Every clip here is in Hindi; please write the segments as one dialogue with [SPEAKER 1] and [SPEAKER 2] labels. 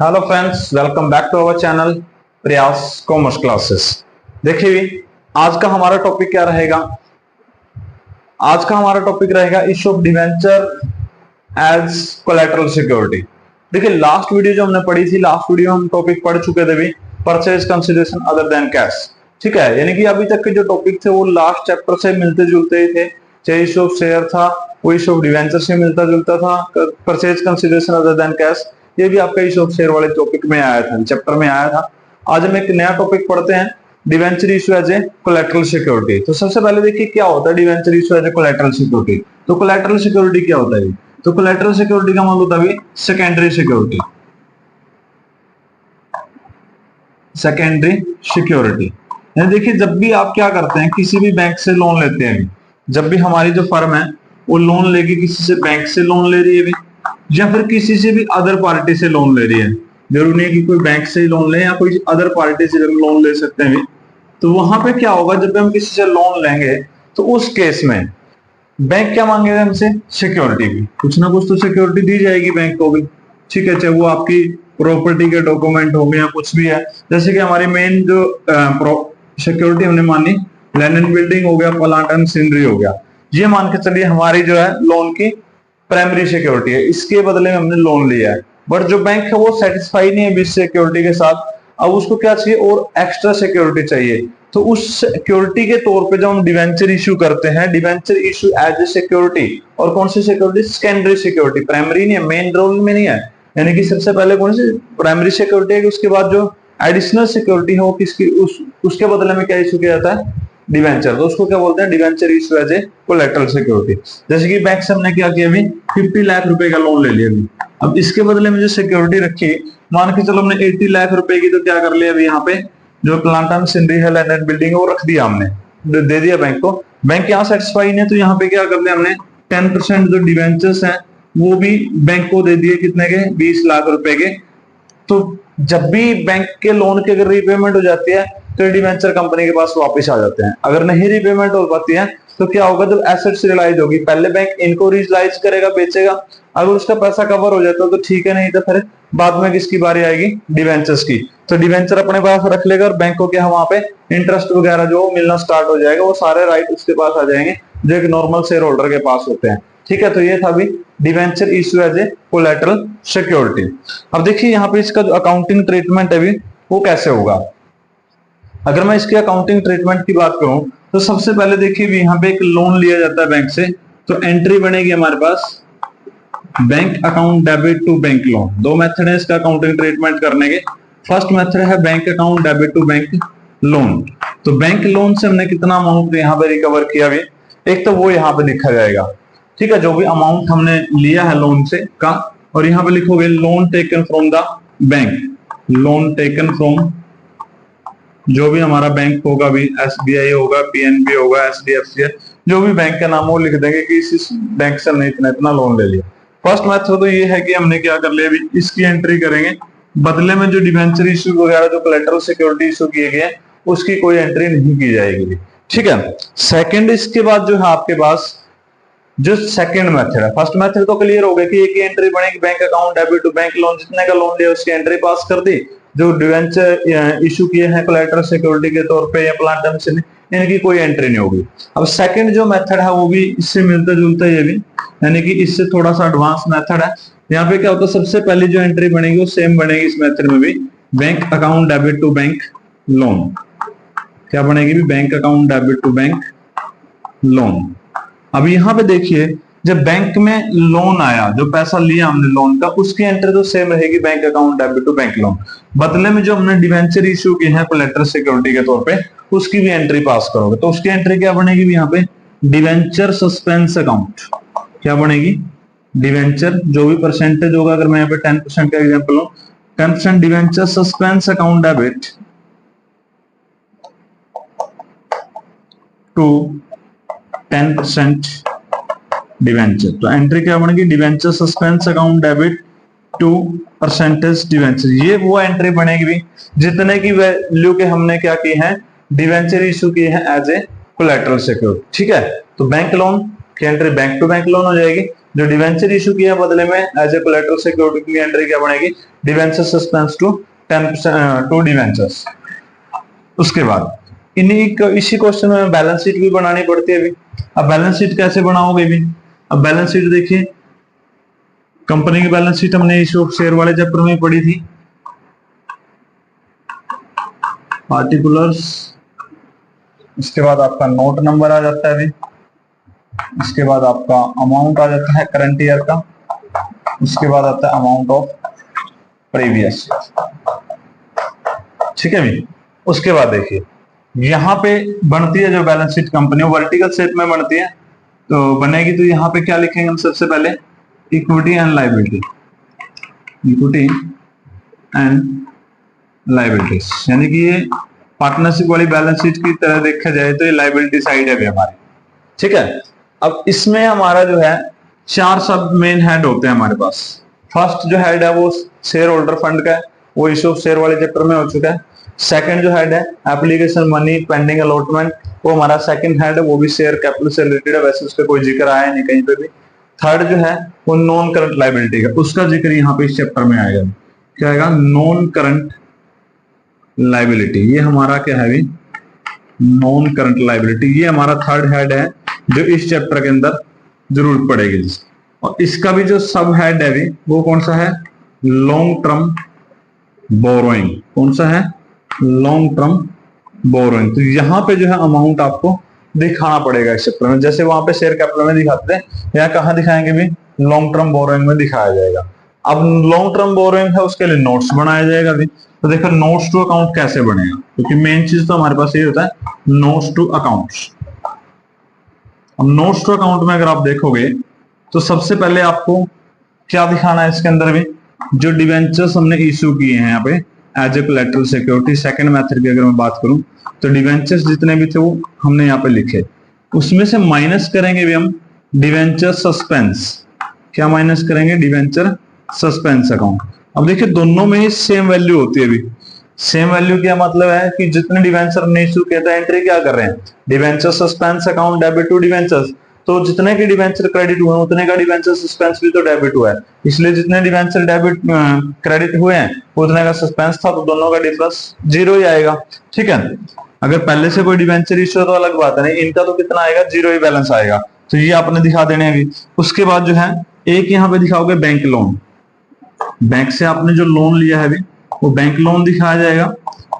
[SPEAKER 1] Hello friends, welcome back to our channel Prayas commerce classes. देखिए आज का हमारा टॉपिक क्या रहेगा। आज का हमारा टॉपिक रहेगा issue of debenture as collateral security. देखिए लास्ट वीडियो जो हमने पढ़ी थी, लास्ट वीडियो हम टॉपिक पढ़ चुके थे भी, purchase consideration other than cash. ठीक है, यानी कि अभी तक के जो टॉपिक थे वो लास्ट चैप्टर से मिलते जुलते ही थे। चाहे इशू ऑफ शेयर था, वो इशू ऑफ डिवेंचर से मिलता जुलता था। Purchase consideration other than cash ये भी आपका इशू ऑफ शेयर वाले टॉपिक में आया था, चैप्टर में आया था। आज हम एक नया टॉपिक पढ़ते हैं, debenture issue as a collateral security. तो सबसे पहले देखिए क्या होता है debenture issue as a collateral security. तो कोलैटरल सिक्योरिटी क्या होता है? तो कोलैटरल सिक्योरिटी का मतलब होता है सेकेंडरी सिक्योरिटी। सेकेंडरी सिक्योरिटी यानी देखिए जब भी आप क्या करते हैं, किसी भी बैंक से लोन लेते हैं, जब भी हमारी जो फर्म है वो लोन लेगी, किसी से बैंक से लोन ले रही है भी, या फिर किसी से भी अदर पार्टी से लोन ले रही है, जरूरी नहीं है कि कोई बैंक से ही लोन ले या कोई अदर पार्टी से लोन ले सकते हैं भी। तो वहां पे क्या होगा, जब हम किसी से लोन लेंगे तो उस केस में बैंक क्या मांगेगा हमसे? सिक्योरिटी भी, कुछ ना कुछ तो सिक्योरिटी दी जाएगी बैंक को भी। ठीक है, चाहे वो आपकी प्रॉपर्टी के डॉक्यूमेंट हो गए या कुछ भी है। जैसे कि हमारी मेन जो सिक्योरिटी हमने मानी, लैंड एंड बिल्डिंग हो गया, प्लांट एंड सीनरी हो गया, ये मान के चलिए हमारी जो है लोन की प्राइमरी सिक्योरिटी है। इसके बदले में हमने लोन लिया है, बट जो बैंक है वो सेटिस्फाई नहीं है इस सिक्योरिटी के साथ। अब उसको क्या चाहिए? और एक्स्ट्रा सिक्योरिटी चाहिए। तो उस सिक्योरिटी के तौर पे जब हम डिवेंचर इशू करते हैं, debenture issue as a security, और कौन सी सिक्योरिटी? सेकेंडरी सिक्योरिटी, प्राइमरी नहीं है, मेन रोल में नहीं है। यानी कि सबसे पहले कौन सी प्राइमरी सिक्योरिटी है, उसके बाद जो एडिशनल सिक्योरिटी है वो किसकी, उसके बदले में क्या इशू किया जाता है? डिवेंचर। तो उसको क्या बोलते हैं? Debenture issue as a collateral security. जैसे कि बैंक से हमने क्या किया अभी, 50 लाख रुपए का लोन ले लिया अभी। अब इसके बदले में जो सिक्योरिटी रखी, मान के चलो हमने 80 लाख रुपए की, तो क्या कर लिया अभी यहाँ पे जो प्लांट एंड सीनरी है, लैंड एंड बिल्डिंग है, वो रख दिया हमने, दे दिया बैंक को। बैंक यहाँ सेटिस्फाई नहीं है, तो यहाँ पे क्या कर लिया हमने 10% जो डिवेंचर्स हैं वो भी बैंक को दे दिए। कितने के? 20 लाख रुपए के। तो जब भी बैंक के लोन की अगर रीपेमेंट हो जाती है तो डिवेंचर कंपनी के पास वापस आ जाते हैं। अगर नहीं रीपेमेंट हो पाती है तो क्या होगा? जब एसेट्स रियलाइज होगी, पहले बैंक इनको रियलाइज करेगा, बेचेगा। अगर उसका पैसा कवर हो जाता है तो ठीक है, नहीं तो फिर बाद में किसकी बारी आएगी? डिवेंचर्स की। तो डिवेंचर अपने पास रख लेगा और बैंक को क्या वहां पे इंटरेस्ट वगैरह जो मिलना स्टार्ट हो जाएगा, वो सारे राइट उसके पास आ जाएंगे जो एक नॉर्मल शेयर होल्डर के पास होते हैं। ठीक है, तो ये था भी debenture issue as a collateral security. अब देखिए यहाँ पे इसका जो अकाउंटिंग ट्रीटमेंट है भी वो कैसे होगा। अगर मैं इसके अकाउंटिंग ट्रीटमेंट की बात करूं तो सबसे पहले देखिए यहाँ पे एक लोन लिया जाता है बैंक से, तो एंट्री बनेगी हमारे पास bank account debit to bank loan. दो मेथड है इसका अकाउंटिंग ट्रीटमेंट करने के। फर्स्ट मेथड है bank account debit to bank loan. तो बैंक लोन से हमने कितना अमाउंट यहाँ पे रिकवर किया भी, एक तो वो यहाँ पे लिखा जाएगा। ठीक है, जो भी अमाउंट हमने लिया है लोन से का, और यहाँ पे लिखोगे loan taken from the bank, loan taken from जो भी हमारा बैंक होगा भी, एसबीआई होगा, पीएनबी होगा, एचडीएफसी है, जो भी बैंक का नाम हो लिख देंगे कि इस बैंक से हमने इतना इतना लोन ले लिया। फर्स्ट मेथड तो ये है कि हमने क्या कर लिया, अभी इसकी एंट्री करेंगे, बदले में जो डिवेंचर इशू वगैरह जो कोलैटरल सिक्योरिटी इशू किए गए उसकी कोई एंट्री नहीं की जाएगी। ठीक है, सेकंड इसके बाद जो है आपके पास जो सेकंड मेथड है, फर्स्ट मेथड तो क्लियर हो गया कि एक ही एंट्री बनेगी, bank account debit to bank loan, जितने का लोन लिया उसकी एंट्री पास कर दी। जो डिवेंचर इशू किए हैं कोलैटरल सिक्योरिटी के तौर पे या प्लांट एंड सीनरी, इनकी कोई एंट्री नहीं होगी। अब सेकंड जो मेथड है वो भी इससे मिलता जुलता है, ये भी यानी कि इससे थोड़ा सा एडवांस मेथड है। यहाँ पे क्या होता है, सबसे पहले जो एंट्री बनेगी वो सेम बनेगी इस मेथड में भी, bank account debit to bank loan. क्या बनेगी भी? Bank account debit to bank loan. अब यहाँ पे देखिए जब बैंक में लोन आया, जो पैसा लिया हमने लोन का, उसकी एंट्री तो सेम रहेगी, bank account debit to bank loan. बदले में जो हमने डिवेंचर इशू किए हैं कोलैटरल सिक्योरिटी के तौर पे, उसकी भी एंट्री पास करोगे, तो उसकी एंट्री क्या बनेगी यहाँ पे? Debenture suspense account. क्या बनेगी? डिवेंचर जो भी परसेंटेज होगा, अगर मैं यहाँ पे 10% का एग्जाम्पल हूं, 10% debenture suspense account debit to 10% debenture. तो एंट्री क्या बनेगी? Debenture suspense account debit to percentage debenture. ये वो एंट्री बनेगी भी जितने की वैल्यू के हमने क्या की है, डिवेंचर इशू किए हैं एज ए कोलैटरल सिक्योरिटी। ठीक है, तो बैंक लोन की entry bank to bank loan हो जाएगी, जो डिवेंचर इशू किया बदले में एज ए कोलेटरल सिक्योरिटी की एंट्री क्या बनेगी, debenture suspense to 10% to debentures. उसके बाद इसी क्वेश्चन में बैलेंस शीट भी बनानी पड़ती है अभी। अब बैलेंस शीट कैसे बनाओगे भी, अब बैलेंस शीट देखिए, कंपनी की बैलेंस शीट हमने इशू ऑफ शेयर वाले चैप्टर में पढ़ी थी, पार्टिकुलर्स, इसके बाद आपका नोट नंबर आ जाता है अभी, इसके बाद आपका अमाउंट आ जाता है करंट ईयर का, उसके बाद आता है अमाउंट ऑफ प्रीवियस, ठीक है भी। उसके बाद देखिए यहाँ पे बनती है जो balance sheet company vertical shape में बनती है, तो बनेगी तो यहाँ पे क्या लिखेंगे हम सबसे पहले, equity and liability, equity and liabilities, यानी कि ये पार्टनरशिप वाली बैलेंस शीट की तरह देखा जाए तो ये लायबिलिटी साइड है भी हमारी, ठीक है। अब इसमें हमारा जो है 4 सब मेन हेड होते हैं हमारे पास। फर्स्ट जो हेड है वो शेयर होल्डर फंड का है, वो इशू ऑफ शेयर वाले चैप्टर में हो चुका है। सेकंड जो हेड है एप्लीकेशन मनी पेंडिंग अलॉटमेंट, वो हमारा सेकंड हेड है, वो भी शेयर कैपिटल से रिलेटेड है, वैसे उसका कोई जिक्र आया नहीं कहीं पे भी। थर्ड जो है वो नॉन करंट लायबिलिटी का, उसका जिक्र यहाँ पे इस चैप्टर में आएगा, क्या आएगा, नॉन करंट लायबिलिटी। ये हमारा क्या है भी, नॉन करंट लायबिलिटी, ये हमारा थर्ड हेड है जो इस चैप्टर के अंदर जरूरत पड़ेगी। और इसका भी जो सब हेड है भी वो कौन सा है, लॉन्ग टर्म बोरोइंग, कौन सा है, लॉन्ग टर्म बोरोइंग। तो यहाँ पे जो है अमाउंट आपको दिखाना पड़ेगा इस चैप्टर में, जैसे वहां पे शेयर कैपिटल में दिखाते हैं, यहाँ कहाँ दिखाएंगे भी, लॉन्ग टर्म बोरोइंग में दिखाया जाएगा। अब लॉन्ग टर्म बोरोइंग है उसके लिए नोट्स बनाया जाएगा भी, तो देखो नोट्स टू अकाउंट कैसे बनेगा, क्योंकि मेन चीज तो हमारे पास ये होता है नोट्स टू अकाउंट्स। अब नोट्स टू अकाउंट में अगर आप देखोगे तो सबसे पहले आपको क्या दिखाना है इसके अंदर भी, जो डिवेंचर्स हमने इशू किए हैं यहाँ पे as a collateral security, second method की अगर मैं बात करूं तो डिवेंचर्स जितने भी थे वो हमने यहाँ पे लिखे, उसमें से माइनस करेंगे भी हम डिवेंचर सस्पेंस, क्या माइनस करेंगे, डिवेंचर सस्पेंस अकाउंट। अब देखिए दोनों में ही सेम वैल्यू होती है अभी, सेम वैल्यू क्या मतलब है कि जितने डिवेंचर ने इशू किया था एंट्री क्या कर रहे हैं, debenture suspense account debit to debentures, तो जितने के डिवेंचर क्रेडिट हुए उतने का डिवेंचर सस्पेंस भी तो डेबिट हुआ है, इसलिए जितने डिवेंचर डेबिट क्रेडिट हुए हैं उतने का सस्पेंस था, तो दोनों का डिफरेंस 0 ही आएगा, ठीक है। अगर पहले से कोई डिवेंचर इशू तो अलग बात है, नहीं इनका तो कितना आएगा, 0 ही बैलेंस आएगा, तो ये आपने दिखा देने हैं अभी। उसके बाद जो है एक यहाँ पे दिखाओगे बैंक लोन, बैंक से आपने जो लोन लिया है अभी वो बैंक लोन दिखाया जाएगा,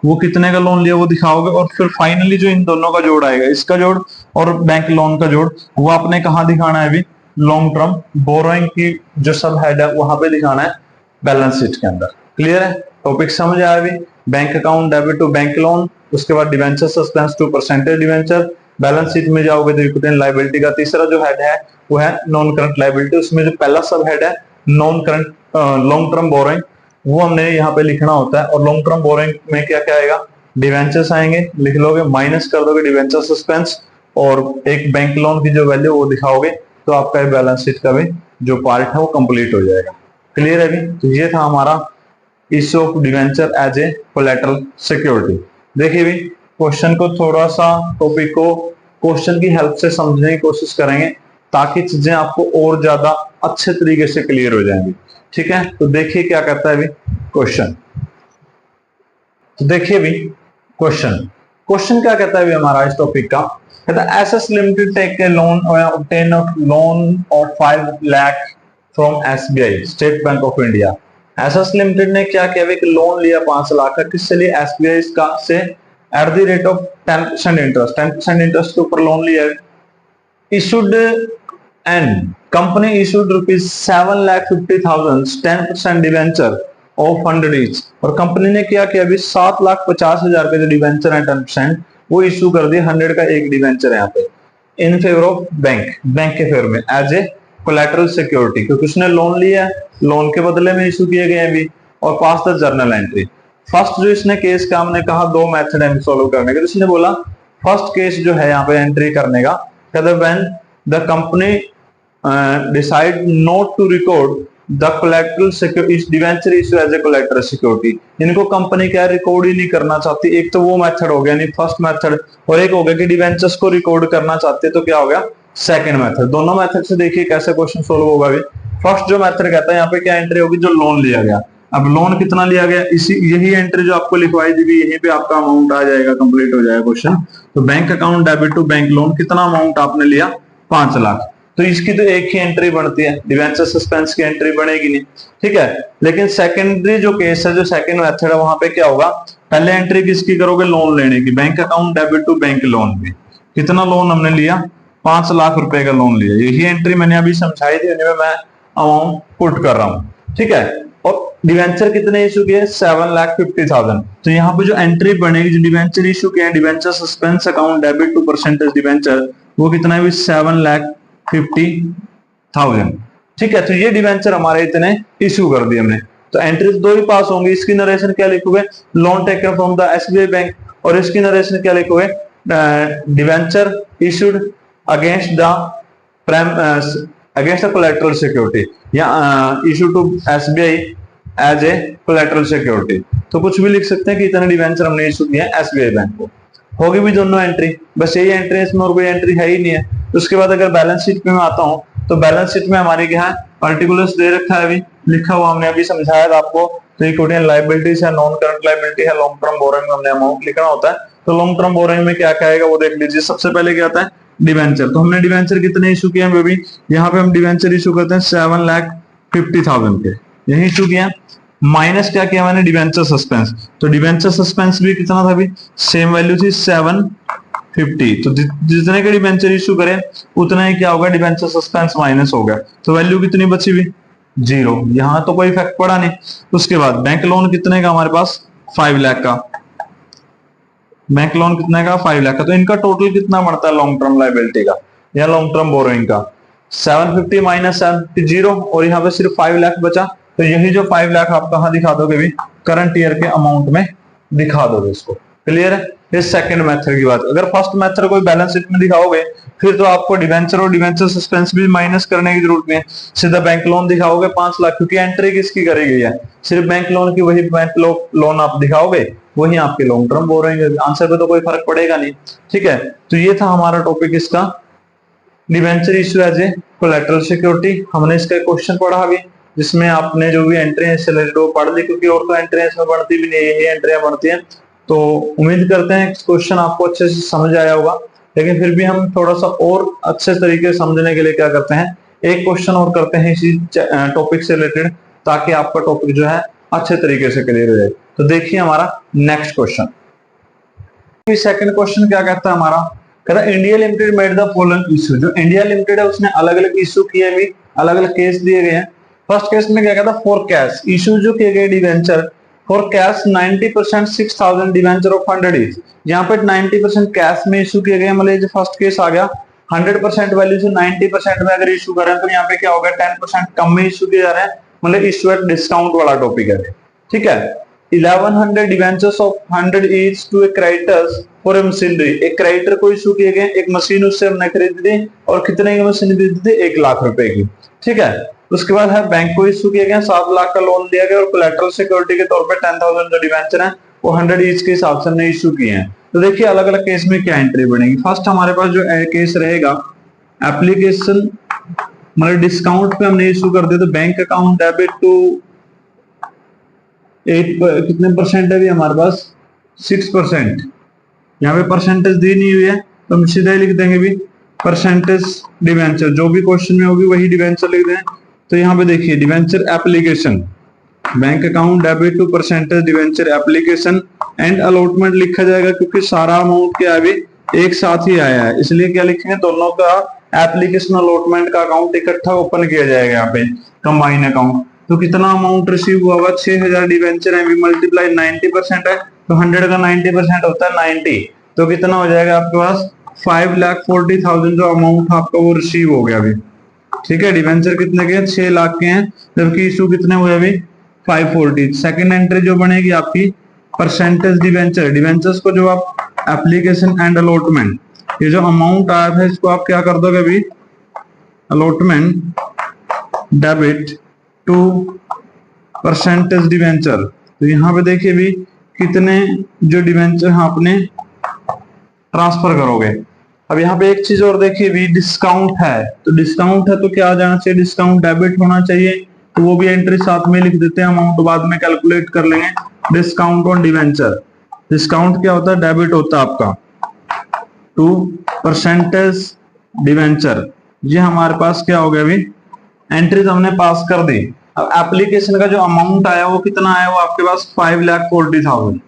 [SPEAKER 1] वो कितने का लोन लिया वो दिखाओगे, और फिर फाइनली जो इन दोनों का जोड़ आएगा, इसका जोड़ और बैंक लोन का जोड़, वो आपने कहाँ दिखाना है अभी, लॉन्ग टर्म बोरोइंग की जो सब हेड है वहां पे दिखाना है बैलेंस शीट के अंदर। क्लियर है, टॉपिक समझ आया अभी, bank account debit to bank loan, उसके बाद debenture suspense to percentage debenture, balance sheet में जाओगे तो इक्विटी एंड लायबिलिटी का तीसरा जो हेड है वो है नॉन करंट लायबिलिटी, उसमें जो पहला सब हेड है non current long term borrowing, वो हमने यहाँ पे लिखना होता है। और लॉन्ग टर्म बोरोइंग में क्या क्या आएगा, डिवेंचर्स आएंगे, लिख लोगे, माइनस कर दोगे डिवेंचर सस्पेंस और एक बैंक लोन की जो वैल्यू वो दिखाओगे, तो आपका बैलेंस शीट का भी जो पार्ट है वो कंप्लीट हो जाएगा। क्लियर है भी, तो ये था हमारा issue of debenture as a collateral security. देखिए भी क्वेश्चन को थोड़ा सा, टॉपिक को क्वेश्चन की हेल्प से समझने की कोशिश करेंगे ताकि चीजें आपको और ज्यादा अच्छे तरीके से क्लियर हो जाएंगी, ठीक है। तो देखिए क्या कहता है भी क्वेश्चन, तो देखिए भी क्वेश्चन क्या कहता है भी हमारा इस टॉपिक का, कहता है SS limited take a loan और obtain a loan of 5 lakh from SBI state bank of India. SS limited ने क्या किया, एक लोन लिया 5 लाख का, किससे लिया, एसबीआई का से, at the rate of 10% interest, 10% interest के ऊपर लोन लिया है। Issued and company issued ₹7,50,000 10% debenture of 100 each, और कंपनी ने क्या किया अभी 7,50,000 के जो डिवेंचर है 10% वो इशू कर दिए, 100 का एक डिवेंचर है यहाँ पे इन फेवर ऑफ बैंक के फेवर में एज ए कोलैटरल सिक्योरिटी, क्योंकि उसने लोन लिया है, लोन के बदले में इशू किए गए अभी, और पास द जर्नल एंट्री। फर्स्ट जो इसने केस का हमने कहा 2 मेथड है सॉल्व करने के, तो इसने बोला फर्स्ट केस जो है यहाँ पे एंट्री करने का, कहते when the company decide not to record the collateral security debenture issue as a collateral security, इनको कंपनी क्या रिकॉर्ड ही नहीं करना चाहती। एक तो वो मेथड हो गया नहीं फर्स्ट मेथड, और एक हो गया कि डिवेंचर्स को रिकॉर्ड करना चाहते तो क्या हो गया सेकंड मेथड। दोनों मेथड से देखिए कैसे क्वेश्चन सोल्व होगा। अभी फर्स्ट जो मेथड कहता है यहाँ पे क्या एंट्री होगी, जो लोन लिया गया। अब लोन कितना लिया गया, इसी यही एंट्री जो आपको लिखवाई थी यहीं पे आपका अमाउंट आ जाएगा, कंप्लीट हो जाएगा क्वेश्चन। तो bank account debit to bank loan, कितना अमाउंट आपने लिया, 5 लाख। तो इसकी तो एक ही एंट्री बनती है, डिवेंचर सस्पेंस की एंट्री बनेगी नहीं, ठीक है। लेकिन सेकेंडरी जो केस है, जो सेकंड मेथड है, वहां पे क्या होगा, पहले एंट्री किसकी करोगे, लोन लेने की, bank account debit to bank loan की। कितना लोन हमने लिया, 5 लाख रुपए का लोन लिया। यही एंट्री मैंने अभी समझाई थी, मैं अमाउंट पुट कर रहा हूं, ठीक है। और डिवेंचर कितने इशू किए, 7,50,000। तो यहाँ पे जो एंट्री बनेगी, जो डिवेंचर इशू किए, debenture suspense account debit to percentage debenture, वो कितना है, 7,50,000, ठीक है। तो ये डिवेंचर हमारे इतने इशू कर दिए हमने। तो एंट्रीज दो ही पास होंगी। इसकी नरेशन क्या लिखोगे, loan taken from the SBI bank, और इसकी नरेशन क्या लिखोगे, debenture issued against the against the collateral security, या issue to SBI as a collateral security. तो कुछ भी लिख सकते हैं कि इतने डिवेंचर हमने इशू किए हैं एसबीआई बैंक को। होगी भी दोनों एंट्री, बस यही एंट्री है, इसमें और कोई एंट्री है ही नहीं है। उसके बाद अगर बैलेंस शीट पे मैं आता हूँ, तो बैलेंस शीट में हमारी क्या है, पर्टिकुलर्स दे रखा है, अभी लिखा हुआ हमने अभी समझाया था आपको। तो इक्विटी लायबिलिटीज है, नॉन करंट लायबिलिटी है, लॉन्ग टर्म बोरोइंग में हमने अमाउंट लिखना होता है। तो लॉन्ग टर्म बोरोइंग में क्या क्या आएगा वो देख लीजिए। सबसे पहले क्या आता है, डिवेंचर। तो हमने डिवेंचर कितने इशू किए हैं बेबी, यहाँ पे हम डिवेंचर इशू करते हैं 7,50,000 के, यही इशू किया। माइनस क्या किया मैंने, डिवेंचर सस्पेंस। तो डिवेंचर सस्पेंस भी कितना था, अभी सेम वैल्यू थी 750। तो जितने के डिवेंचर इशू करें उतना ही क्या होगा, डिवेंचर सस्पेंस माइनस हो गया। तो वैल्यू कितनी बची हुई, 0। यहां तो कोई इफेक्ट पड़ा नहीं। उसके बाद बैंक लोन कितने का हमारे पास, 5 लाख का। बैंक लोन कितने का, 5 लाख का। तो इनका टोटल कितना बढ़ता है, लॉन्ग टर्म लायबिलिटी का या लॉन्ग टर्म बोरोइंग का, 750 माइनस 750 0, और यहाँ पे सिर्फ 5 लाख बचा। तो यही जो 5 लाख आप कहां दिखा दोगे भी, करंट ईयर के अमाउंट में दिखा दोगे इसको। क्लियर है, ये सेकंड मेथड की बात। अगर फर्स्ट मेथड कोई बैलेंस शीट में दिखाओगे, फिर तो आपको डिवेंचर और डिवेंचर सस्पेंस भी माइनस करने की जरूरत नहीं है, सीधा बैंक लोन दिखाओगे 5 लाख, क्योंकि एंट्री किसकी करी गई है, सिर्फ बैंक लोन की। वही बैंक लोन आप दिखाओगे, वही आपके लॉन्ग टर्म बोरोइंग है। आंसर पे तो कोई फर्क पड़ेगा नहीं, ठीक है। तो ये था हमारा टॉपिक इसका, debenture issue as a collateral security. हमने इसका क्वेश्चन पढ़ा अभी, जिसमें आपने जो भी एंट्री है इससे रिलेटेड वो पढ़ ली, क्योंकि और तो एंट्री इसमें बढ़ती भी नहीं, यही एंट्रियां बढ़ती हैं। तो उम्मीद करते हैं क्वेश्चन आपको अच्छे से समझ आया होगा। लेकिन फिर भी हम थोड़ा सा और अच्छे तरीके से समझने के लिए क्या करते हैं, एक क्वेश्चन और करते हैं इसी टॉपिक से रिलेटेड, ताकि आपका टॉपिक जो है अच्छे तरीके से क्लियर हो जाए। तो देखिए हमारा नेक्स्ट क्वेश्चन। सेकंड क्वेश्चन क्या कहता है हमारा, कहता है India limited made the following issue. जो इंडिया लिमिटेड है उसने अलग अलग इशू किए, भी अलग अलग केस दिए गए हैं। फर्स्ट केस में क्या कहता है, फॉर कैश इशू जो किए गए debenture for cash 90% 6,000 debenture of 100 each. यहाँ पे 90% कैश में इशू किए गए, मतलब जो फर्स्ट केस आ गया 100% वैल्यू से 90% में अगर इशू कर रहे हैं, तो यहाँ पे क्या होगा, 10% कम में इशू किए जा रहे हैं, मतलब इशू एट डिस्काउंट वाला टॉपिक है, ठीक है। 1100 debentures of 100 each to a creditors for a machinery. एक क्रेडिटर को इशू किए गए, एक मशीन उससे हमने खरीदी थी, और कितने की मशीन खरीदी थी, 1 लाख रुपए की, ठीक है। उसके बाद है बैंक को इशू किया गया, 7 लाख का लोन दिया गया, और कोलैटरल सिक्योरिटी के तौर पे 10,000 जो डिवेंचर है वो 100 ईच के हिसाब से हमने इशू किए हैं। तो देखिए अलग अलग केस में क्या एंट्री बनेगी। फर्स्ट हमारे पास जो केस रहेगा, एप्लीकेशन मतलब डिस्काउंट पे हमने इशू कर दिया, तो बैंक अकाउंट डेबिट टू 8 कितने परसेंट है भी हमारे पास, 6%। यहाँ पे परसेंटेज दी नहीं हुई है, तो हम सीधा ही लिख देंगे भी परसेंटेज डिवेंचर, जो भी क्वेश्चन में होगी वही डिवेंचर लिख दें। तो यहाँ पे देखिए debenture application, bank account debit to percentage debenture application and allotment लिखा जाएगा, क्योंकि सारा अमाउंट क्या है एक साथ ही आया है, इसलिए क्या लिखेंगे, दोनों का एप्लीकेशन अलॉटमेंट का अकाउंट इकट्ठा ओपन किया जाएगा यहाँ पे, कंबाइन अकाउंट। तो कितना अमाउंट रिसीव हुआ होगा, 6,000 डिवेंचर है, मल्टीप्लाई 90% है, तो 100 का 90% होता है 90, तो कितना हो जाएगा आपके पास 5,40,000 जो अमाउंट आपका वो रिसीव हो गया अभी, ठीक है। डिवेंचर कितने के हैं, 6 लाख के हैं, जबकि इशू कितने हुए अभी 540। सेकंड एंट्री जो बनेगी आपकी परसेंटेज डिवेंचर, डिवेंचर्स को जो आप एप्लीकेशन एंड अलॉटमेंट, ये जो अमाउंट आया था इसको आप क्या कर दोगे अभी, allotment debit to percentage debenture. तो यहाँ पे देखिए भी कितने जो डिवेंचर आपने ट्रांसफर करोगे, अब यहाँ पे एक चीज और देखिए भी, डिस्काउंट है तो डिस्काउंट है तो क्या आ जाना चाहिए, डिस्काउंट डेबिट होना चाहिए, तो वो भी एंट्री साथ में लिख देते हैं, अमाउंट बाद में कैलकुलेट कर लेंगे। डिस्काउंट ऑन डिवेंचर, डिस्काउंट क्या होता है, डेबिट होता है आपका टू परसेंटेज डिवेंचर। ये हमारे पास क्या हो गया अभी, एंट्रीज हमने पास कर दी। अब एप्लीकेशन का जो अमाउंट आया वो कितना आया, वो आपके पास 5,40,000।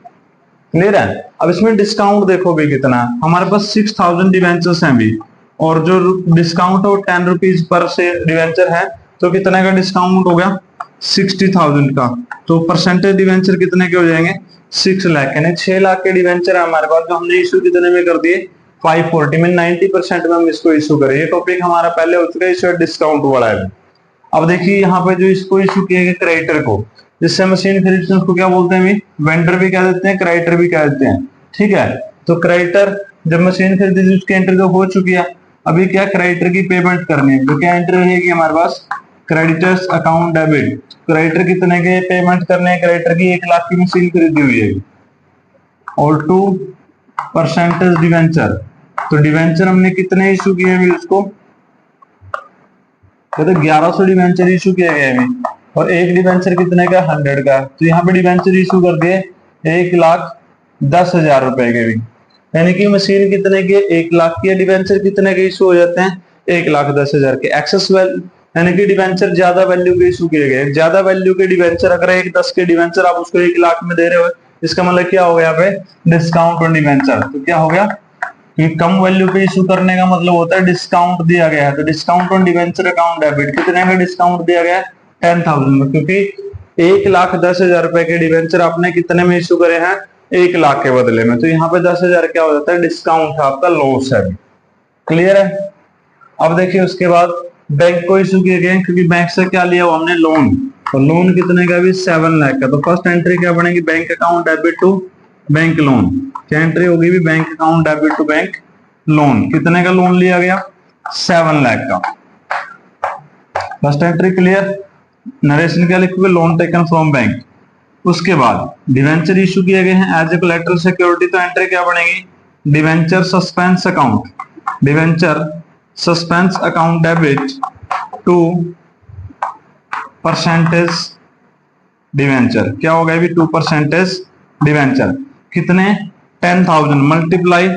[SPEAKER 1] क्लियर है। अब इसमें डिस्काउंट देखो भी कितना है, हमारे पास 6,000 डिवेंचर्स हैं भी, और जो डिस्काउंट है वो 10 रुपीज पर से डिवेंचर है, तो कितने का डिस्काउंट हो गया, 60,000 का। तो परसेंटेज डिवेंचर कितने के हो जाएंगे, 6 लाख, यानी 6 लाख के डिवेंचर है हमारे पास, जो हमने इशू कितने में कर दिए, 540 में, 90% में हम इसको इशू करें। ये टॉपिक हमारा पहले हो चुका है, इशू डिस्काउंट वाला है। अब देखिए यहाँ पे जो इसको इशू किया गया क्रेडिटर को, जिससे मशीन खरीदते हैं उसको क्या बोलते हैं, वेंडर भी कह देते हैं, क्रेडिटर भी कह देते हैं। ठीक है, तो क्रेडिटर जब मशीन खरीदी थी उसकी एंट्री तो हो चुकी है, अभी क्या क्रेडिटर की पेमेंट करनी है, तो क्या एंट्री रहेगी हमारे पास, क्रेडिटर्स अकाउंट डेबिट। क्रेडिटर कितने के पेमेंट करने हैं, क्रेडिटर की 1 लाख की मशीन खरीदी हुई है, और टू परसेंटेज डिवेंचर, तो डिवेंचर हमने कितने इशू किए हैं उसको, तो 1100 डिवेंचर इशू किया गया है, और एक डिवेंचर कितने का, 100 का। तो यहाँ पे डिवेंचर इशू कर दिए 1,10,000 रुपए के भी, यानी कि मशीन कितने की, 1 लाख की, डिवेंचर कितने के इशू हो जाते हैं, 1,10,000 के। एक्सेस वैल्यू यानी कि डिवेंचर ज्यादा वैल्यू के इशू किए गए, ज्यादा वैल्यू के डिवेंचर, अगर 1,10 के डिवेंचर आप उसको 1 लाख में दे रहे हो, इसका मतलब क्या हो गया यहाँ पे, डिस्काउंट ऑन डिवेंचर। तो क्या हो गया कि कम वैल्यू पे इशू करने का मतलब होता है डिस्काउंट दिया गया है, तो discount on debenture account debit, कितने का डिस्काउंट दिया गया है, 10,000 में, क्योंकि 1,10,000 रुपए के डिवेंचर आपने कितने में इशू करे हैं, 1 लाख के बदले में, तो यहाँ पे 10,000 क्या हो जाता है, डिस्काउंट है आपका, लॉस है। क्लियर है। अब देखिए उसके बाद बैंक को इशू किए गए, क्योंकि बैंक से क्या लिया हुआ हमने, लोन, तो लोन कितने का भी, 7 लाख का। तो फर्स्ट एंट्री क्या बनेगी, bank account debit to bank loan, क्या एंट्री होगी भी, bank account debit to bank loan. कितने का लोन लिया गया, 7 लाख का, फर्स्ट एंट्री। क्लियर। नरेशन क्या लिखोगे, लोन टेकन फ्रॉम बैंक। उसके बाद डिवेंचर इशू किए गए हैं एज ए कोलैटरल सिक्योरिटी, तो एंट्री क्या बनेगी, debenture suspense account, debenture suspense account debit to percentage debenture, क्या होगा भी, 2 परसेंटेज डिवेंचर। कितने, 10,000 मल्टीप्लाई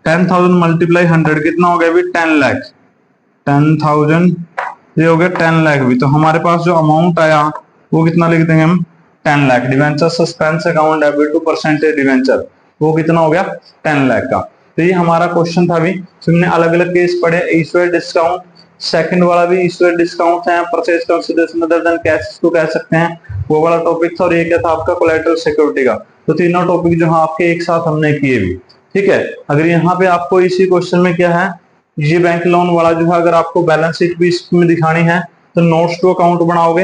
[SPEAKER 1] 10,000 मल्टीप्लाई 100, कितना हो गया भी, 10 लाख। 10,000 ये हो गया 10 लाख भी, तो हमारे पास जो अमाउंट आया वो कितना लिख देंगे हम, 10 lakh. Debenture suspense account debit to percentage debenture, वो कितना हो गया, 10 लाख का। तो ये हमारा क्वेश्चन था अभी, हमने अलग अलग केस पढ़े, इश्यूड डिस्काउंट, सेकंड वाला भी इश्यूड डिस्काउंट है, purchase consideration other than cash इसको कह सकते हैं, वो वाला टॉपिक था, और ये क्या था आपका, कोलैटरल सिक्योरिटी का। तो तीनों टॉपिक जो है आपके एक साथ हमने किए भी। ठीक है, अगर यहाँ पे आपको इसी क्वेश्चन में क्या है, ये बैंक लोन वाला जो है, अगर आपको बैलेंस शीट भी इसमें दिखानी है तो नोट्स टू अकाउंट बनाओगे।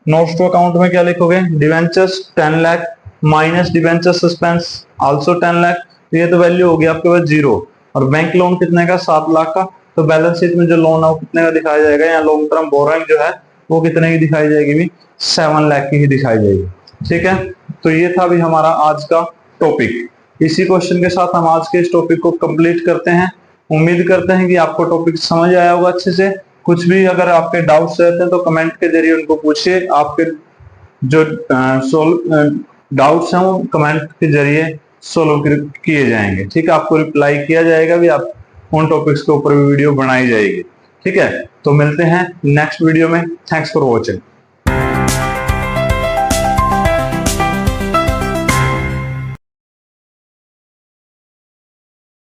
[SPEAKER 1] नोट्स टू अकाउंट में क्या लिखोगे, debentures 10 lakh minus debenture suspense also 10 lakh, तो ये तो वैल्यू होगी आपके पास 0, और बैंक लोन कितने का, 7 लाख का। तो बैलेंस शीट में जो लोन है वो कितने का दिखाया जाएगा, या लॉन्ग टर्म बोरोइंग जो है वो कितने की दिखाई जाएगी भी, 7 लाख की ही दिखाई जाएगी। ठीक है, तो ये था भी हमारा आज का टॉपिक। इसी क्वेश्चन के साथ हम आज के इस टॉपिक को कंप्लीट करते हैं। उम्मीद करते हैं कि आपको टॉपिक समझ आया होगा अच्छे से। कुछ भी अगर आपके डाउट्स रहते हैं तो कमेंट के जरिए उनको पूछिए, आपके जो डाउट्स हैं वो कमेंट के जरिए सोल्व किए जाएंगे। ठीक है, आपको रिप्लाई किया जाएगा भी, आप उन टॉपिक्स के ऊपर भी वीडियो बनाई जाएगी। ठीक है, तो मिलते हैं नेक्स्ट वीडियो में। Thanks for watching.